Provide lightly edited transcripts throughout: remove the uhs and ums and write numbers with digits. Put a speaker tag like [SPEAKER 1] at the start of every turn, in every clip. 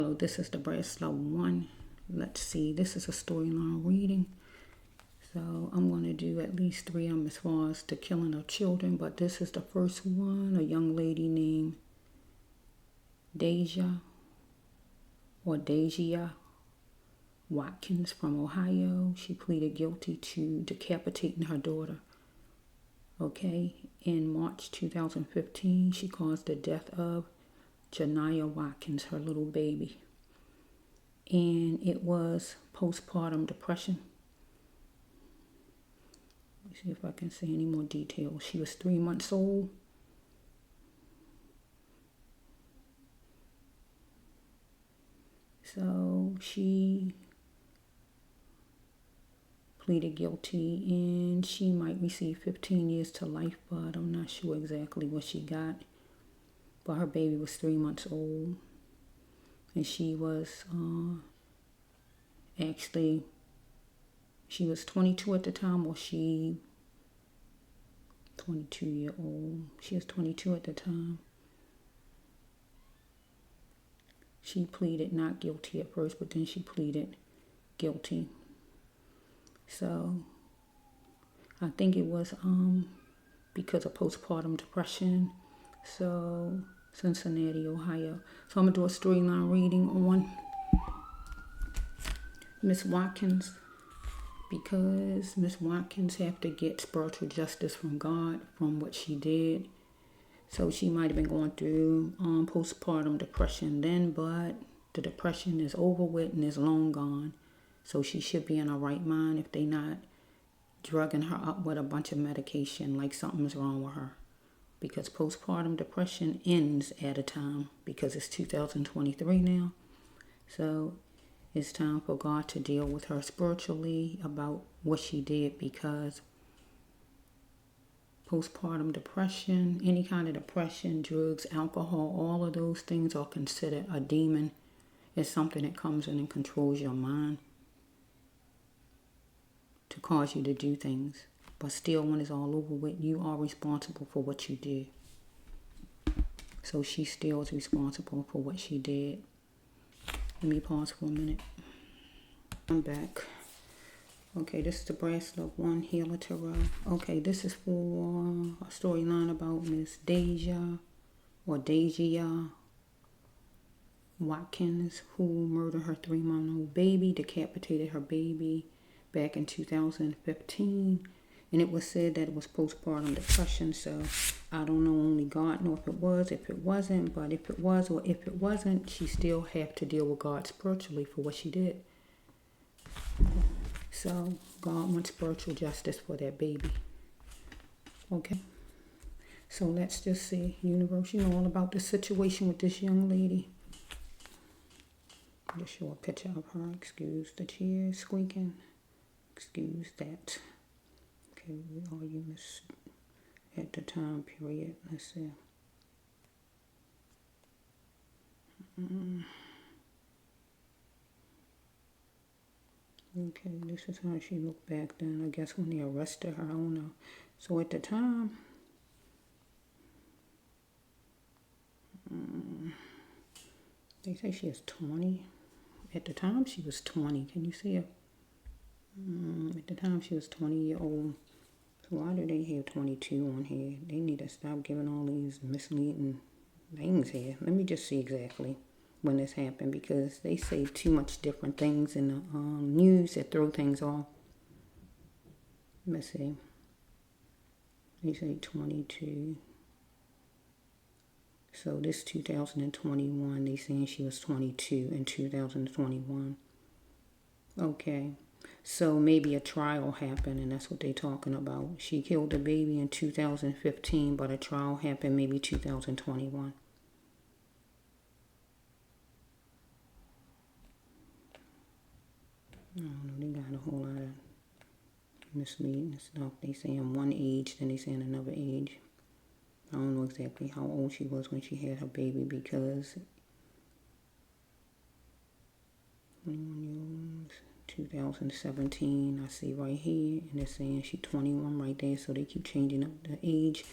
[SPEAKER 1] Hello, this is Deasia 1. Let's see, this is a storyline reading. So I'm going to do at least 3 of them as far as the killing of children. But this is the first one, a young lady named Deasia Watkins from Ohio. She pleaded guilty to decapitating her daughter. Okay, in March 2015, she caused the death of Jayniah Watkins, her little baby. And it was postpartum depression. Let me see if I can say any more details. She was 3 months old. So she pleaded guilty and she might receive 15 years to life, but I'm not sure exactly what she got. But her baby was 3 months old, and she was she was 22 at the time, or 22-year-old. She was 22 at the time. She pleaded not guilty at first, but then she pleaded guilty. So I think it was because of postpartum depression. So Cincinnati, Ohio. So I'm going to do a storyline reading on Miss Watkins, because Miss Watkins have to get spiritual justice from God from what she did. So she might have been going through postpartum depression then, but the depression is over with and is long gone. So she should be in her right mind if they not drugging her up with a bunch of medication like something's wrong with her. Because postpartum depression ends at a time, because it's 2023 now. So it's time for God to deal with her spiritually about what she did, because postpartum depression, any kind of depression, drugs, alcohol, all of those things are considered a demon. It's something that comes in and controls your mind to cause you to do things. But still, when it's all over with, you are responsible for what you do. So she still is responsible for what she did. Let me pause for a minute. I'm back. Okay, this is the Deasia 1 Healer Tarot. Okay, this is for a storyline about Miss Deasia Watkins, who murdered her 3-month-old baby, decapitated her baby back in 2015. And it was said that it was postpartum depression. So I don't know, only God knows if it was, if it wasn't. But if it was or if it wasn't, she still have to deal with God spiritually for what she did. So God wants spiritual justice for that baby. Okay. So let's just see. Universe, you know all about the situation with this young lady. I'll just show a picture of her. Excuse the chair squeaking. Excuse that. Okay, we are units at the time period. Let's see. Okay, this is how she looked back then. I guess when they arrested her, I don't know. So at the time, they say she is 20. At the time, she was 20. Can you see her? At the time, she was 20-year-old. So why do they have 22 on here? They need to stop giving all these misleading things here. Let me just see exactly when this happened, because they say too much different things in the news that throw things off. Let's see. They say 22. So this 2021, they saying she was 22 in 2021. Okay. So maybe a trial happened, and that's what they're talking about. She killed the baby in 2015, but a trial happened maybe 2021. I don't know, they got a whole lot of misleading stuff. They saying one age, then they saying another age. I don't know exactly how old she was when she had her baby, because 21-year-olds, 2017, I see right here, and they're saying she's 21 right there, so they keep changing up the age.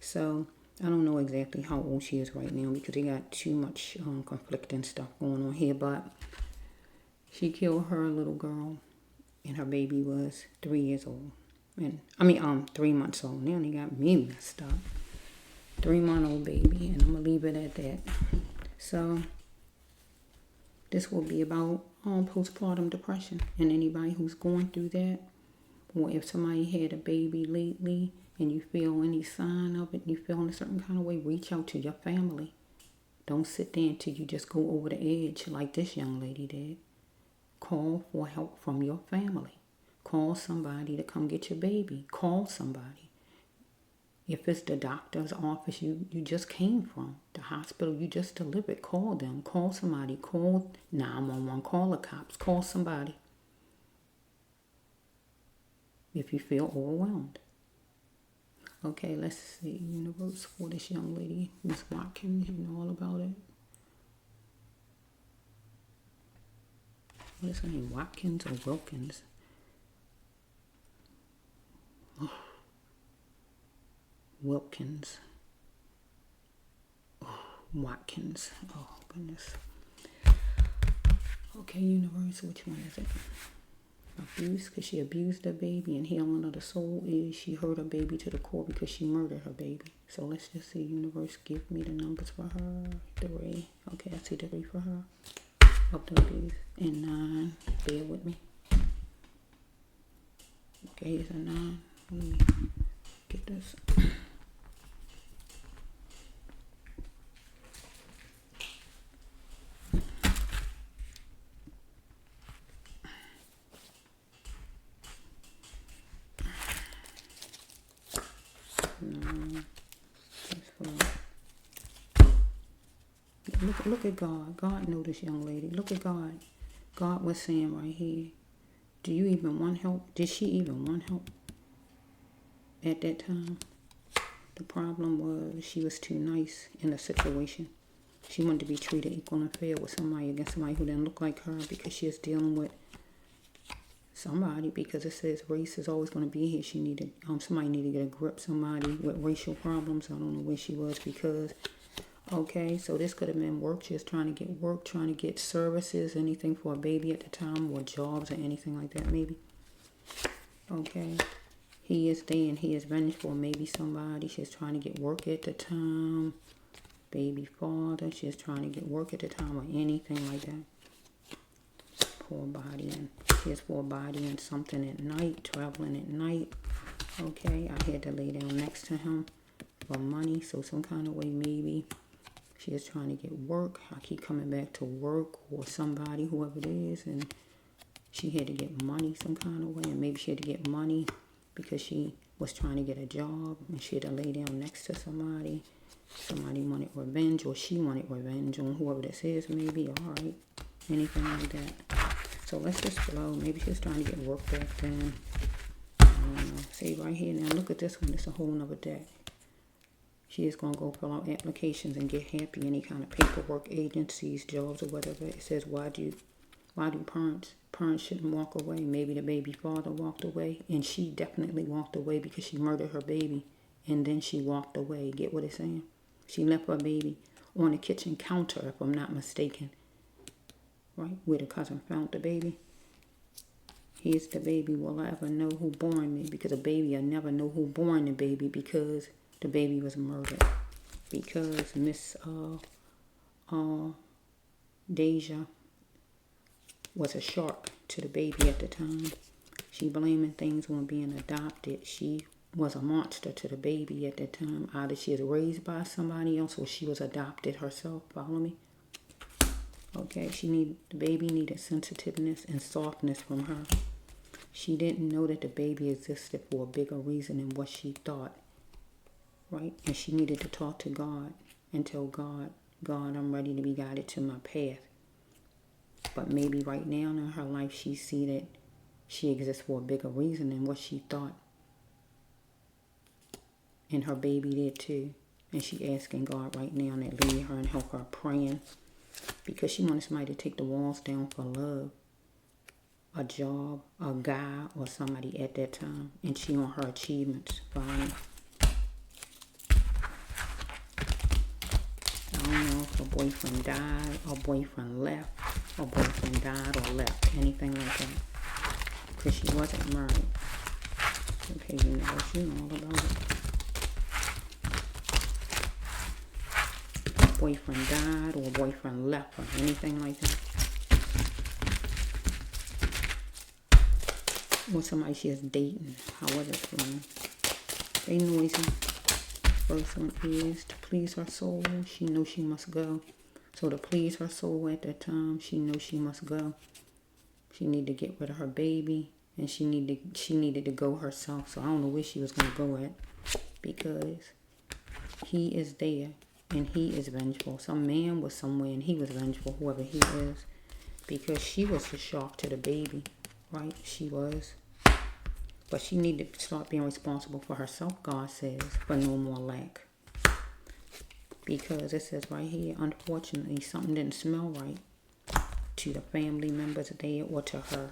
[SPEAKER 1] So I don't know exactly how old she is right now because they got too much conflicting stuff going on here. But she killed her little girl, and her baby was 3 years old. And 3 months old. Now they got me messed up. 3-month-old baby, and I'm gonna leave it at that. So this will be about postpartum depression, and anybody who's going through that, or if somebody had a baby lately and you feel any sign of it, you feel in a certain kind of way, reach out to your family. Don't sit there until you just go over the edge like this young lady did. Call for help from your family. Call somebody to come get your baby. Call somebody. If it's the doctor's office you just came from, the hospital you just delivered, call them. Call somebody. Call 911. Call the cops. Call somebody. If you feel overwhelmed. Okay, let's see. Universe for this young lady, Miss Watkins. You know all about it. What is her name? Watkins or Wilkins? Oh. Wilkins. Oh, Watkins. Oh, goodness. Okay, universe, which one is it? Abuse, because she abused her baby, and healing of the soul is she hurt her baby to the core because she murdered her baby. So let's just see, universe, give me the numbers for her. 3. Okay, I see 3 for her. Of the abuse. And 9. Bear with me. Okay, here's a 9. Let me get this. Look at God. God knew this young lady. Look at God. God was saying right here, do you even want help? Did she even want help at that time? The problem was she was too nice in the situation. She wanted to be treated equal and fair with somebody against somebody who didn't look like her because she is dealing with somebody, because it says race is always going to be here. She needed, somebody needed to get a grip, somebody with racial problems. I don't know where she was because... Okay, so this could have been work. She was trying to get work, trying to get services, anything for a baby at the time, or jobs or anything like that maybe. Okay, he is there and he is vengeful. Maybe somebody, she's trying to get work at the time. Baby father, she's trying to get work at the time or anything like that. Poor body, and she has poor body and something at night, traveling at night. Okay, I had to lay down next to him for money, so some kind of way maybe. She is trying to get work. I keep coming back to work or somebody, whoever it is. And she had to get money some kind of way. And maybe she had to get money because she was trying to get a job. And she had to lay down next to somebody. Somebody wanted revenge, or she wanted revenge on whoever this is maybe. All right. Anything like that. So let's just flow. Maybe she was trying to get work back then. I don't know. See right here now. Look at this one. It's a whole nother deck. She is going to go fill out applications and get happy. Any kind of paperwork, agencies, jobs, or whatever. It says, why do parents shouldn't walk away? Maybe the baby father walked away. And she definitely walked away because she murdered her baby. And then she walked away. Get what it's saying? She left her baby on the kitchen counter, if I'm not mistaken. Right? Where the cousin found the baby. Here's the baby. Will I ever know who born me? Because a baby, I never know who born the baby because... the baby was murdered because Miss Deasia was a shark to the baby at the time. She blaming things on being adopted. She was a monster to the baby at that time. Either she was raised by somebody else or she was adopted herself. Follow me? Okay, the baby needed sensitiveness and softness from her. She didn't know that the baby existed for a bigger reason than what she thought. Right? And she needed to talk to God and tell God, I'm ready to be guided to my path. But maybe right now in her life, she see that she exists for a bigger reason than what she thought. And her baby did too. And she asking God right now to lead her and help her praying. Because she wanted somebody to take the walls down for love. A job, a guy, or somebody at that time. And she want her achievements. Fine. boyfriend died, or boyfriend left, or boyfriend died or left, anything like that. Because she wasn't married. Okay, you know all about it. Boyfriend died or boyfriend left or anything like that. Or somebody she is dating, however it's going. They noisy. First one is to please her soul. She knows she must go. So to please her soul at that time, she knows she must go. She needed to get rid of her baby, and she needed to go herself. So I don't know where she was going to go at, because he is there and he is vengeful. Some man was somewhere and he was vengeful, whoever he is, because she was the shock to the baby, right? She was. But she needed to start being responsible for herself, God says, for no more lack. Because it says right here, unfortunately, something didn't smell right to the family members there or to her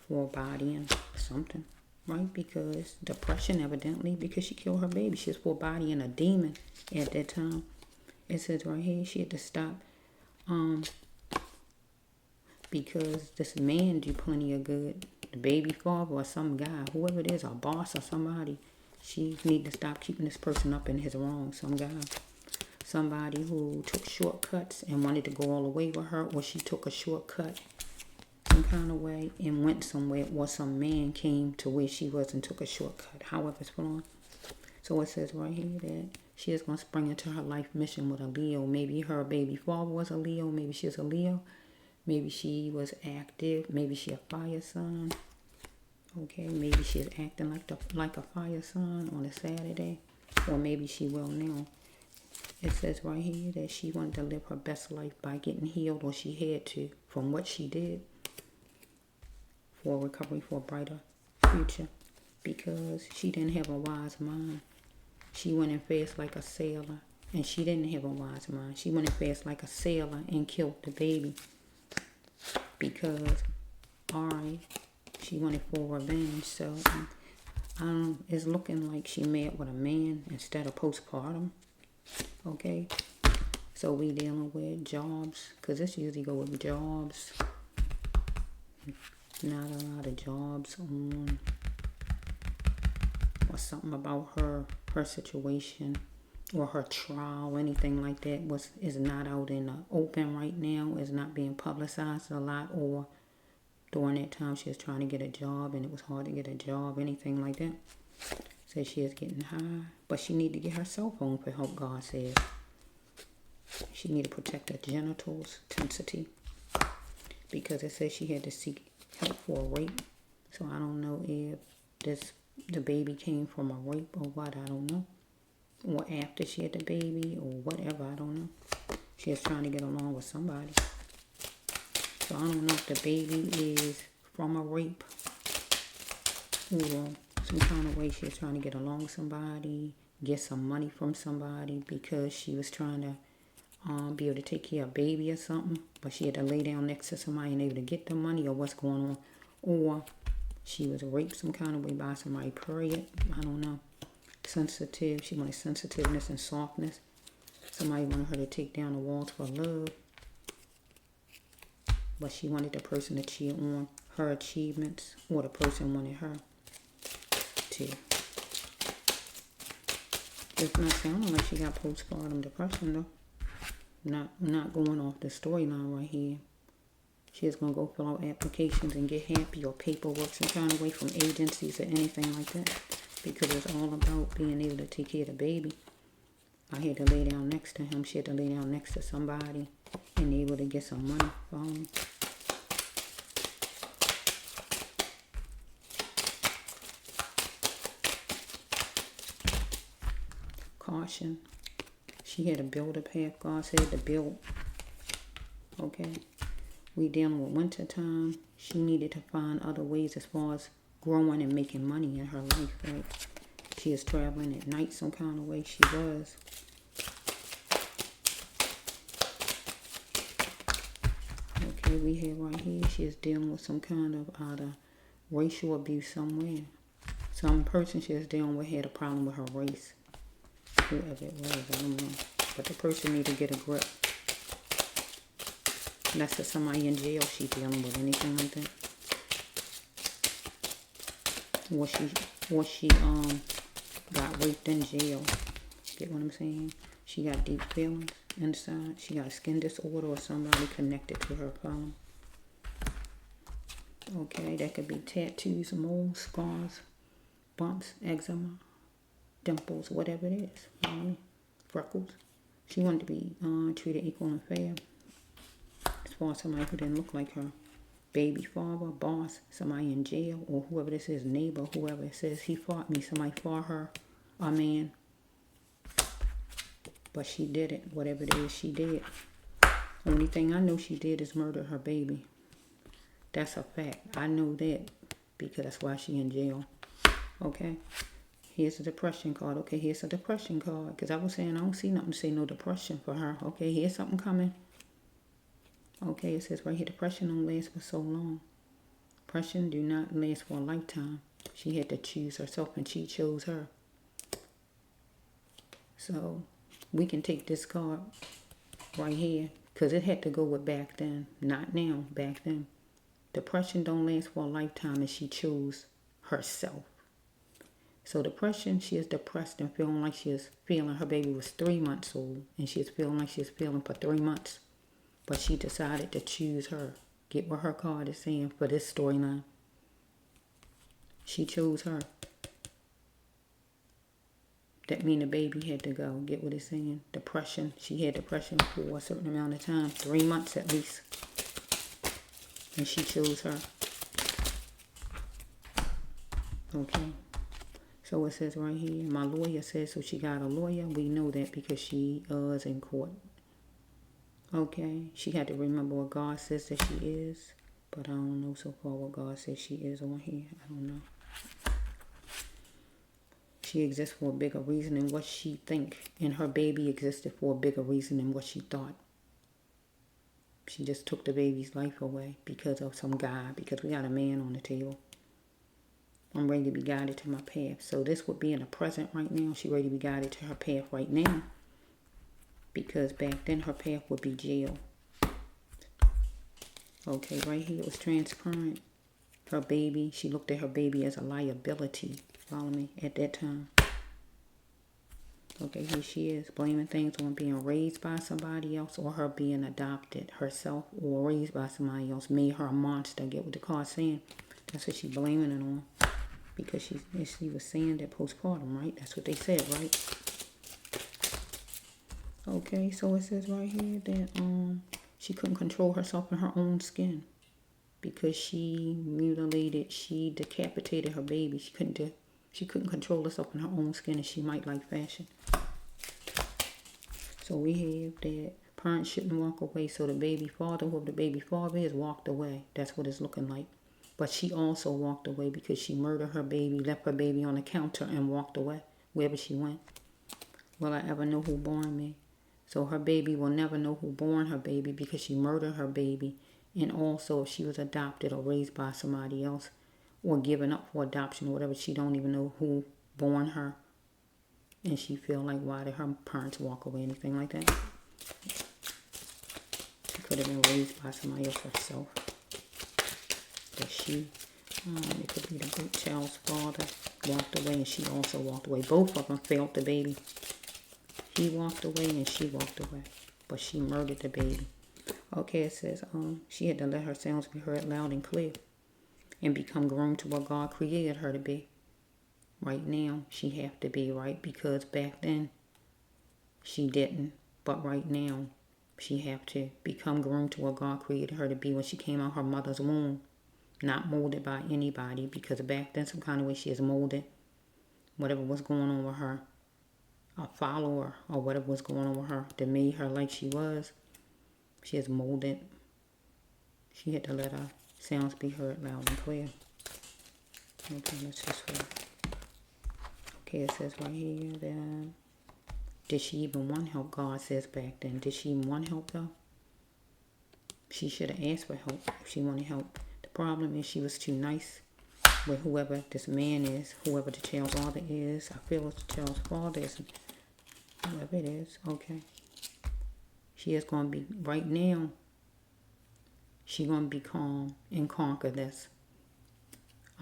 [SPEAKER 1] for bodying something, right? Because depression, evidently, because she killed her baby. She was for bodying a demon at that time. It says right here, she had to stop because this man do plenty of good. The baby father or some guy, whoever it is, a boss or somebody, she need to stop keeping this person up in his wrong. Some guy, somebody who took shortcuts and wanted to go all the way with her, or she took a shortcut some kind of way and went somewhere, or some man came to where she was and took a shortcut, however it's flowing. So it says right here that she is going to spring into her life mission with a Leo. Maybe her baby father was a Leo. Maybe she's a Leo. Maybe she was active. Maybe she a fire sign. Okay, maybe she's acting like a fire sign on a Saturday. Or maybe she will now. It says right here that she wanted to live her best life by getting healed, or she had to, from what she did, for recovery, for a brighter future. Because she didn't have a wise mind. She went in fast like a sailor. And she didn't have a wise mind. She went in fast like a sailor and killed the baby. Because, alright, she wanted for revenge. So, it's looking like she met with a man instead of postpartum. Okay? So, we dealing with jobs. Because this usually go with jobs. Not a lot of jobs on. Or something about her situation. Or her trial, anything like that is not out in the open right now. Is not being publicized a lot. Or during that time she was trying to get a job and it was hard to get a job. Anything like that. Says she is getting high. But she need to get her cell phone for help, God says. She need to protect her genitals, tensity. Because it says she had to seek help for a rape. So I don't know if the baby came from a rape or what. I don't know. Or after she had the baby, or whatever, I don't know. She was trying to get along with somebody. So I don't know if the baby is from a rape, or some kind of way she was trying to get along with somebody, get some money from somebody, because she was trying to be able to take care of a baby or something. But she had to lay down next to somebody and able to get the money, or what's going on. Or she was raped some kind of way by somebody, period. I don't know. Sensitive. She wanted sensitiveness and softness. Somebody wanted her to take down the walls for love. But she wanted the person to cheer on her achievements, or the person wanted her to. It's not sounding like she got postpartum depression though. Not going off the storyline right here. She is going to go fill out applications and get happy, or paperwork some kind of way from agencies or anything like that. Because it's all about being able to take care of the baby. I had to lay down next to him. She had to lay down next to somebody and able to get some money from him. Caution. She had to build a path. God said to build. Okay. We dealing with winter time. She needed to find other ways as far as growing and making money in her life, right? She is traveling at night some kind of way. She was. Okay, we have right here, she is dealing with some kind of racial abuse somewhere. Some person she is dealing with had a problem with her race. Whoever it was, I don't know. but the person need to get a grip. That's for somebody in jail she dealing with, anything like that. Or she got raped in jail. Get what I'm saying? She got deep feelings inside. She got a skin disorder or somebody connected to her problem. Okay, that could be tattoos, moles, scars, bumps, eczema, dimples, whatever it is. You know what I mean? Freckles. She wanted to be treated equal and fair. As far as somebody who didn't look like her. Baby father, boss, somebody in jail, or whoever this is, neighbor, whoever it says he fought me, somebody fought her, a man. But she did it, whatever it is she did. Only thing I know she did is murder her baby. That's a fact. I know that because that's why she in jail. Okay? Here's a depression card. Okay, here's a depression card. Because I was saying I don't see nothing to say no depression for her. Okay, here's something coming. Okay, it says right here, depression don't last for so long. Depression do not last for a lifetime. She had to choose herself and she chose her. So we can take this card right here because it had to go with back then. Not now, back then. Depression don't last for a lifetime and she chose herself. So depression, she is depressed and feeling like she is feeling. Her baby was 3 months old and she is feeling like she is feeling for 3 months. But she decided to choose her. Get what her card is saying for this storyline. She chose her. That means the baby had to go. Get what it's saying? Depression. She had depression for a certain amount of time. 3 months at least. And she chose her. Okay. So it says right here. My lawyer says, so she got a lawyer. We know that because she is in court. Okay, she had to remember what God says that she is, but I don't know so far what God says she is on here. I don't know. She exists for a bigger reason than what she think, and her baby existed for a bigger reason than what she thought. She just took the baby's life away because of some guy, because we got a man on the table. I'm ready to be guided to my path. So this would be in the present right now. She ready to be guided to her path right now. Because back then her path would be jail. Okay, right here it was transparent. Her baby, she looked at her baby as a liability. Follow me? At that time. Okay, here she is, blaming things on being raised by somebody else or her being adopted herself or raised by somebody else. Made her a monster. Get what the card's saying. That's what she's blaming it on. Because she was saying that postpartum, right? That's what they said, right? Okay, so it says right here that she couldn't control herself in her own skin because she mutilated, she decapitated her baby. She couldn't control herself in her own skin, and she might like fashion. So we have that parents shouldn't walk away. So the baby father, whoever the baby father is, walked away. That's what it's looking like. But she also walked away because she murdered her baby, left her baby on the counter, and walked away wherever she went. Will I ever know who born me? So her baby will never know who born her baby because she murdered her baby. And also if she was adopted or raised by somebody else or given up for adoption or whatever, she don't even know who born her. And she feel like, why did her parents walk away, anything like that? She could have been raised by somebody else herself. But she, it could be the great child's father walked away and she also walked away. Both of them failed the baby. He walked away and she walked away. But she murdered the baby. Okay, it says she had to let her sounds be heard loud and clear. And become grown to what God created her to be. Right now, she have to be, right? Because back then, she didn't. But right now, she have to become grown to what God created her to be when she came out her mother's womb. Not molded by anybody. Because back then, some kind of way she is molded. Whatever was going on with her. A follower or whatever was going on with her that made her like she was. She is molded. She had to let her sounds be heard loud and clear. Okay, let's just wait. Okay, it says right here that did she even want help? God says back then. Did she even want help though? She should have asked for help if she wanted help. The problem is she was too nice with whoever this man is, whoever the child's father is. I feel it's the child's father is. Whoever it is, okay. She is going to be, right now, she's going to be calm and conquer this.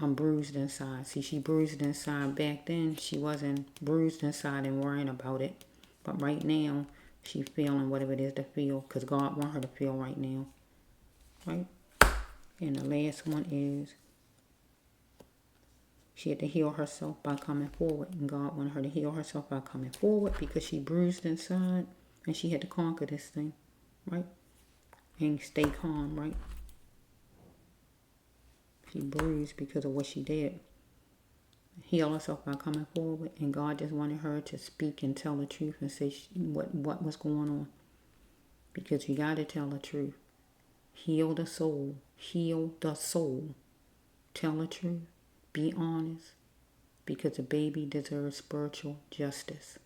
[SPEAKER 1] I'm bruised inside. See, she bruised inside. Back then, she wasn't bruised inside and worrying about it. But right now, she's feeling whatever it is to feel, because God wants her to feel right now. Right? And the last one is, she had to heal herself by coming forward. And God wanted her to heal herself by coming forward because she bruised inside. And she had to conquer this thing. Right? And stay calm. Right? She bruised because of what she did. Heal herself by coming forward. And God just wanted her to speak and tell the truth and say what was going on. Because you got to tell the truth. Heal the soul. Heal the soul. Tell the truth. Be honest. Because the baby deserves spiritual justice.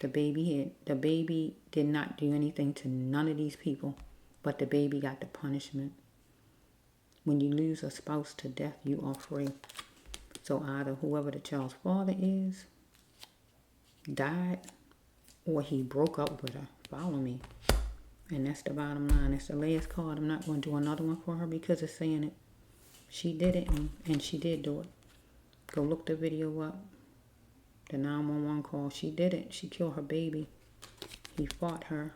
[SPEAKER 1] The baby did not do anything to none of these people. But the baby got the punishment. When you lose a spouse to death, you are free. So either whoever the child's father is died, or he broke up with her. Follow me. And that's the bottom line. That's the last card. I'm not going to do another one for her because it's saying it. She did it, and she did do it. Go look the video up. The 911 call. She did it. She killed her baby. He fought her.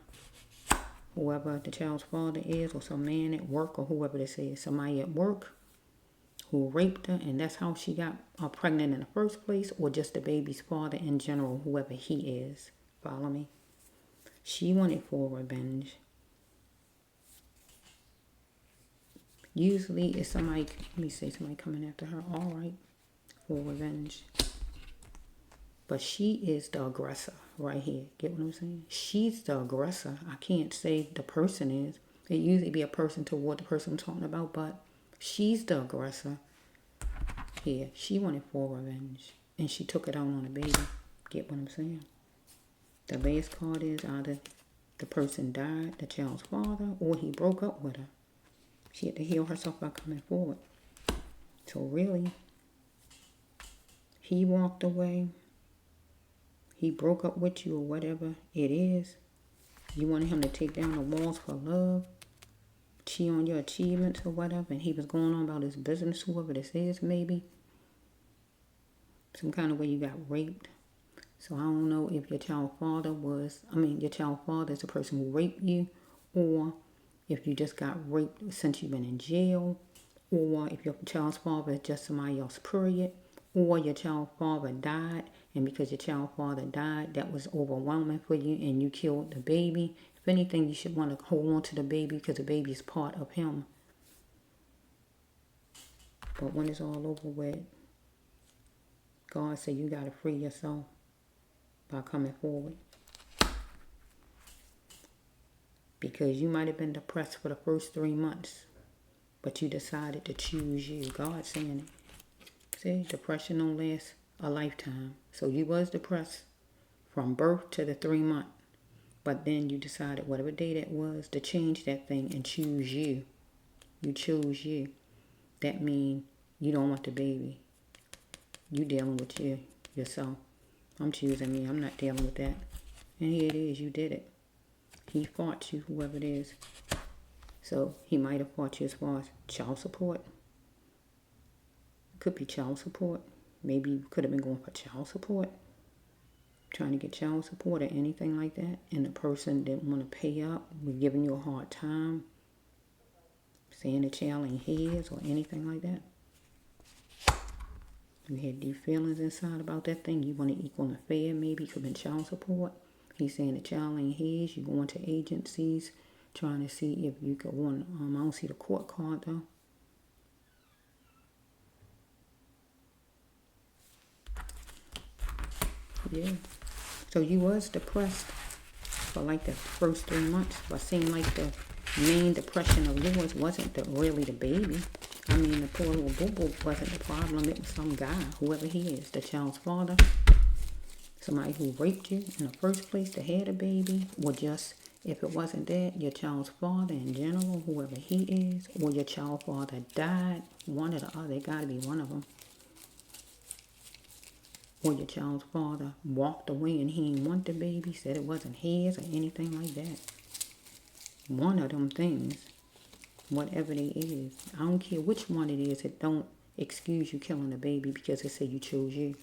[SPEAKER 1] Whoever the child's father is, or some man at work, or whoever this is. Somebody at work who raped her, and that's how she got pregnant in the first place, or just the baby's father in general, whoever he is. Follow me? She wanted for revenge. Usually it's somebody, let me say somebody coming after her, all right, for revenge. But she is the aggressor right here. Get what I'm saying? She's the aggressor. I can't say the person is. It usually be a person toward the person I'm talking about, but she's the aggressor here. She wanted for revenge, and she took it out on the baby. Get what I'm saying? The last card is either the person died, the child's father, or he broke up with her. She had to heal herself by coming forward. So really, he walked away. He broke up with you, or whatever it is. You wanted him to take down the walls for love, cheat on your achievements or whatever, and he was going on about his business, whoever this is, maybe. Some kind of way you got raped. So I don't know if your child father your child father is the person who raped you, or if you just got raped since you've been in jail, or if your child's father is just somebody else, period, or your child father died, and because your child father died, that was overwhelming for you, and you killed the baby. If anything, you should want to hold on to the baby because the baby is part of him. But when it's all over with, God said you got to free yourself by coming forward. Because you might have been depressed for the first 3 months, but you decided to choose you. God's saying it. See, depression don't last a lifetime. So you was depressed from birth to the 3 month. But then you decided whatever day that was to change that thing and choose you. You chose you. That means you don't want the baby. You dealing with yourself. I'm choosing me. I'm not dealing with that. And here it is. You did it. He fought you, whoever it is. So he might have fought you as far as child support. It could be child support. Maybe you could have been going for child support. Trying to get child support or anything like that. And the person didn't want to pay up. Was giving you a hard time. Saying the child ain't his or anything like that. You had these feelings inside about that thing. You want to equal and fair. Maybe it could have been child support. He's saying the child ain't his. You going to agencies trying to see if you could want. I don't see the court card though. Yeah. So you was depressed for like the first 3 months, but seemed like the main depression of yours wasn't really the baby. I mean, the poor little boo-boo wasn't the problem. It was some guy, whoever he is, the child's father. Somebody who raped you in the first place to have a baby, or just, if it wasn't that, your child's father in general, whoever he is, or your child father died, one or the other, it got to be one of them. or your child's father walked away and he didn't want the baby, said it wasn't his or anything like that. One of them things, whatever it is, I don't care which one it is, it don't excuse you killing a baby because it said you chose you.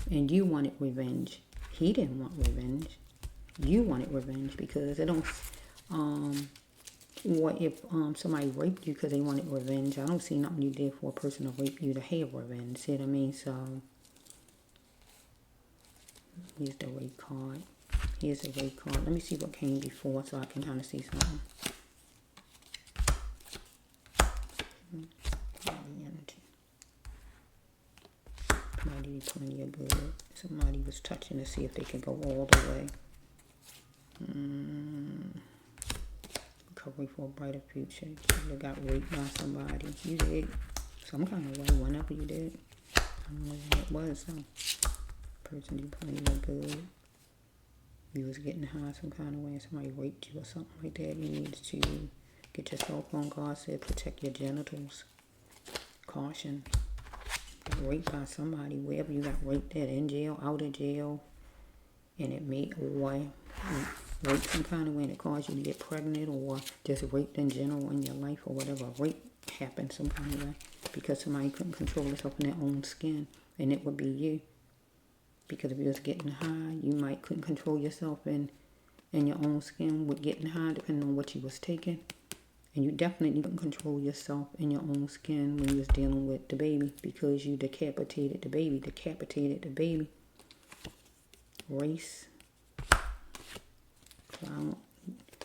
[SPEAKER 1] And you wanted revenge. He didn't want revenge. You wanted revenge because it don't, or if somebody raped you because they wanted revenge, I don't see nothing you did for a person to rape you to have revenge. See what I mean? So, here's the rape card. Here's the rape card. Let me see what came before so I can kind of see something. Somebody did plenty of good. Somebody was touching to see if they could go all the way. Recovery for a brighter future. You got raped by somebody. You did some kind of way whenever you did. I don't know what it was. Some person did plenty of good. You was getting high some kind of way and somebody raped you or something like that. You needed to get yourself on. God said protect your genitals. Caution. Got raped by somebody, wherever you got raped at, in jail, out of jail, and it made, or raped some kind of way and it caused you to get pregnant, or just raped in general in your life, or whatever. Rape happened some kind of way because somebody couldn't control themselves in their own skin, and it would be you. Because if you was getting high, you might couldn't control yourself in your own skin with getting high, depending on what you was taking. And you definitely couldn't control yourself in your own skin when you was dealing with the baby because you decapitated the baby. Race. So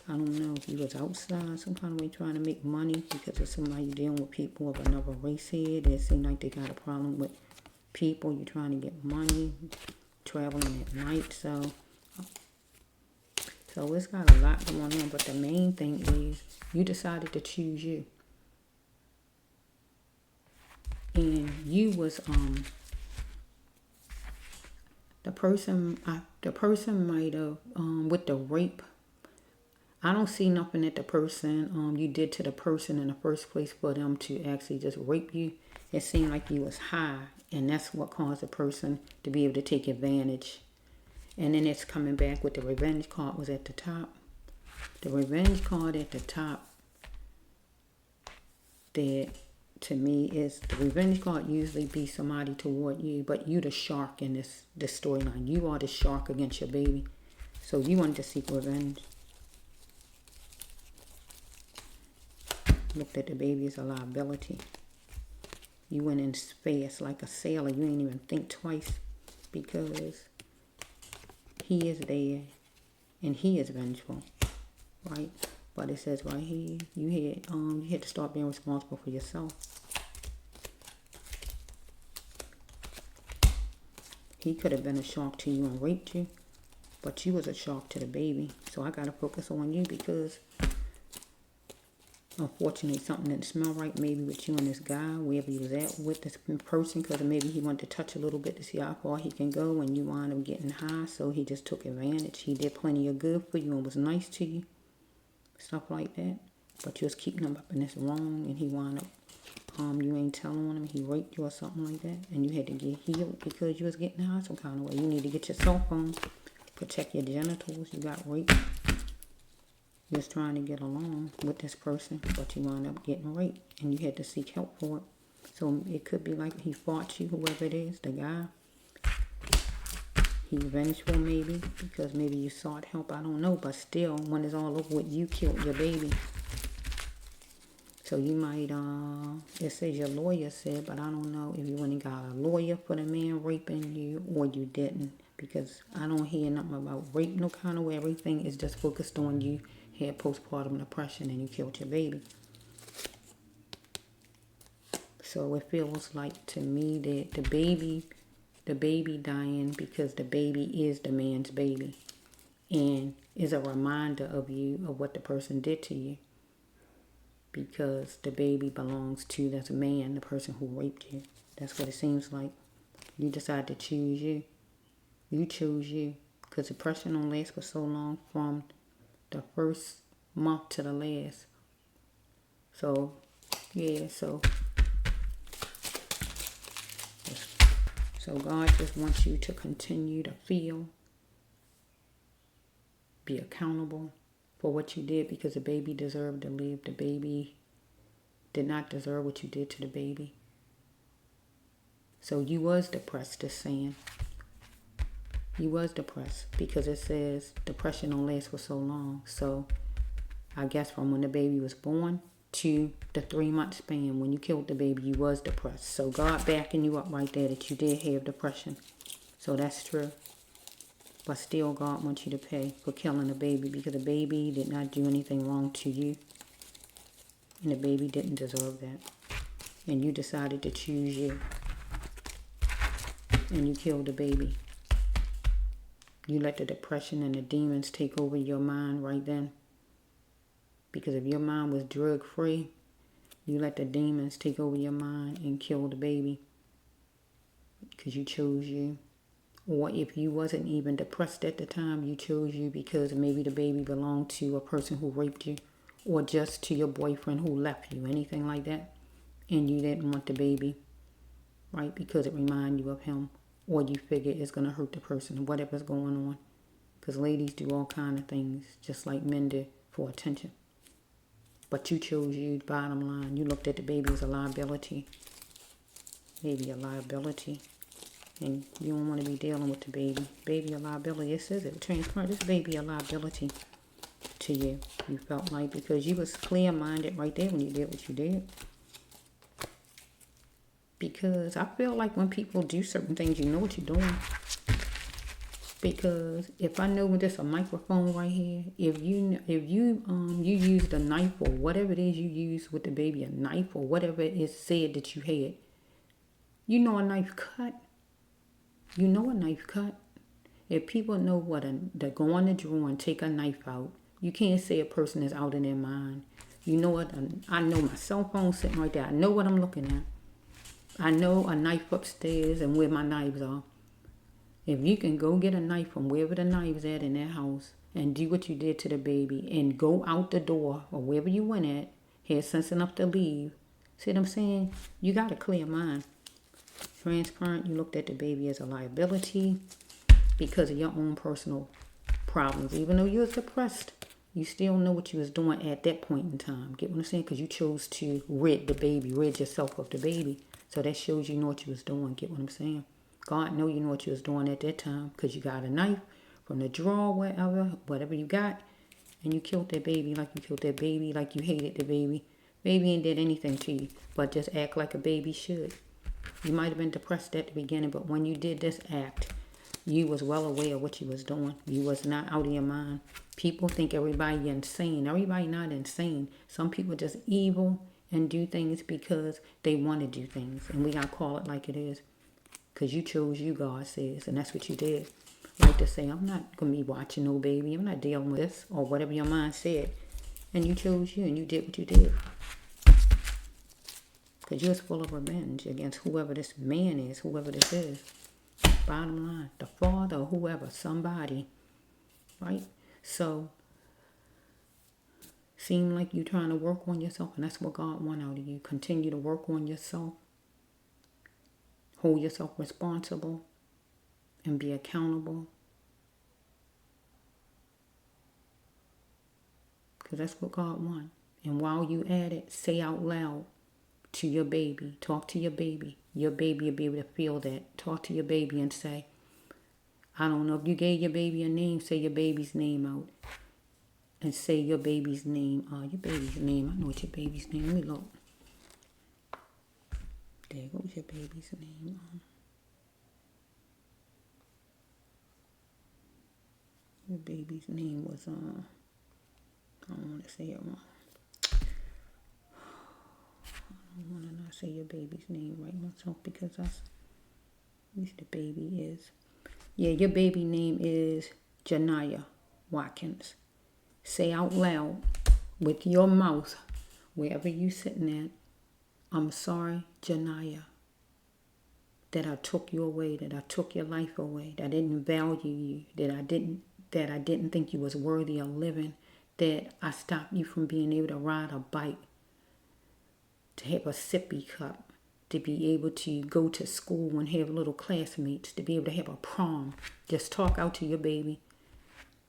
[SPEAKER 1] I don't know if you was outside some kind of way trying to make money because of somebody you dealing with people of another race here. They seem like they got a problem with people. You're trying to get money, traveling at night. So it's got a lot going on. But the main thing is you decided to choose you. And you was the person might have with the rape. I don't see nothing that the person you did to the person in the first place for them to actually just rape you. It seemed like you was high, and that's what caused the person to be able to take advantage. And then it's coming back with the revenge card was at the top. The revenge card at the top, that to me is the revenge card usually be somebody toward you, but you the shark in this storyline. You are the shark against your baby. So you wanted to seek revenge. Looked at the baby as a liability. You went in fast like a sailor. You ain't even think twice because he is there and he is vengeful, right? But it says right here, you had to start being responsible for yourself. He could have been a shark to you and raped you, but you was a shark to the baby. So I got to focus on you because unfortunately something didn't smell right maybe with you and this guy, wherever you was at with this person, because maybe he wanted to touch a little bit to see how far he can go and you wound up getting high, so he just took advantage. He did plenty of good for you and was nice to you, stuff like that, but you was keeping him up in this wrong and he wound up, you ain't telling on him, he raped you or something like that, and you had to get healed because you was getting high some kind of way. You need to get your cell phone, protect your genitals, you got raped. You was trying to get along with this person, but you wound up getting raped, and you had to seek help for it. So it could be like he fought you, whoever it is, the guy. He's vengeful maybe, because maybe you sought help, I don't know. But still, when it's all over with, you killed your baby. So you might, it says your lawyer said, but I don't know if you went and got a lawyer for the man raping you, or you didn't. Because I don't hear nothing about rape, no kind of way. Everything is just focused on you had postpartum depression and you killed your baby. So it feels like to me that the baby dying because the baby is the man's baby and is a reminder of you of what the person did to you, because the baby belongs to that man, the person who raped you. That's what it seems like. You decide to choose you. You choose you, because depression don't last for so long, from the first month to the last. So So God just wants you to continue to feel, be accountable for what you did, because the baby deserved to live. The baby did not deserve what you did to the baby. So you was depressed, just saying. You was depressed because it says depression don't last for so long. So I guess from when the baby was born to the 3-month span when you killed the baby, you was depressed. So God backing you up right there that you did have depression. So that's true. But still God wants you to pay for killing the baby, because the baby did not do anything wrong to you. And the baby didn't deserve that. And you decided to choose you. And you killed the baby. You let the depression and the demons take over your mind right then. Because if your mind was drug free, you let the demons take over your mind and kill the baby. Because you chose you. Or if you wasn't even depressed at the time, you chose you because maybe the baby belonged to a person who raped you. Or just to your boyfriend who left you. Anything like that. And you didn't want the baby. Right? Because it reminded you of him. Or you figure it's going to hurt the person, whatever's going on. Because ladies do all kind of things, just like men do, for attention. But you chose you, bottom line. You looked at the baby as a liability. Maybe a liability. And you don't want to be dealing with the baby. Baby a liability. It says it. Transparent. This baby a liability to you. You felt like, because you was clear-minded right there when you did what you did. Because I feel like when people do certain things, you know what you're doing. Because if I know there's a microphone right here, if you use the knife or whatever it is you use with the baby, a knife or whatever it is said that you had, you know a knife cut. You know a knife cut. If people know what to go on the drawer and take a knife out, you can't say a person is out in their mind. You know what? I know my cell phone sitting right there. I know what I'm looking at. I know a knife upstairs and where my knives are. If you can go get a knife from wherever the knife's at in that house and do what you did to the baby and go out the door or wherever you went at, had sense enough to leave. See what I'm saying? You got a clear mind. Transparent, you looked at the baby as a liability because of your own personal problems. Even though you was depressed, you still know what you was doing at that point in time. Get what I'm saying? Because you chose to rid yourself of the baby. So that shows you know what you was doing. Get what I'm saying? God know you know what you was doing at that time, because you got a knife from the drawer, whatever you got, and you killed that baby like you killed that baby, like you hated the baby. Baby ain't did anything to you, but just act like a baby should. You might have been depressed at the beginning, but when you did this act, you was well aware of what you was doing. You was not out of your mind. People think everybody insane. Everybody not insane. Some people just evil and do things because they want to do things. And we got to call it like it is. Because you chose you, God says. And that's what you did. Like to say, I'm not going to be watching no baby. I'm not dealing with this. Or whatever your mind said. And you chose you and you did what you did. Because you was full of revenge against whoever this man is, whoever this is. Bottom line, the father or whoever, somebody. Right? So, seem like you're trying to work on yourself, and that's what God wants out of you. Continue to work on yourself. Hold yourself responsible and be accountable. Because that's what God wants. And while you at it, say out loud to your baby. Talk to your baby. Your baby will be able to feel that. Talk to your baby and say, I don't know if you gave your baby a name, say your baby's name out. And say your baby's name. Your baby's name. I know what your baby's name. Let me look. There, what was your baby's name? Your baby's name was, I don't want to say it wrong. I don't want to not say your baby's name right myself because that's, at least the baby is. Yeah, your baby name is Jayniah Watkins. Say out loud with your mouth, wherever you sitting at, I'm sorry, Jayniah, that I took you away, that I took your life away, that I didn't value you, that I didn't think you was worthy of living, that I stopped you from being able to ride a bike, to have a sippy cup, to be able to go to school and have little classmates, to be able to have a prom. Just talk out to your baby.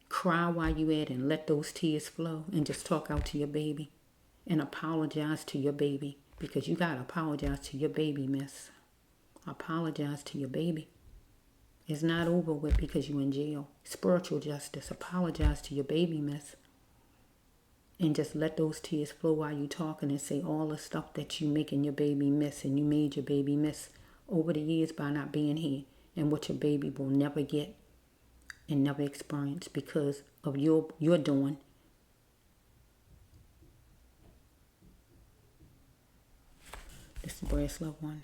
[SPEAKER 1] Cry while you at it and let those tears flow and just talk out to your baby and apologize to your baby, because you got to apologize to your baby, miss. Apologize to your baby. It's not over with because you're in jail. Spiritual justice. Apologize to your baby, miss. And just let those tears flow while you talking and say all the stuff that you making your baby miss and you made your baby miss over the years by not being here, and what your baby will never get and never experience because of your doing. This is Brass Love 1.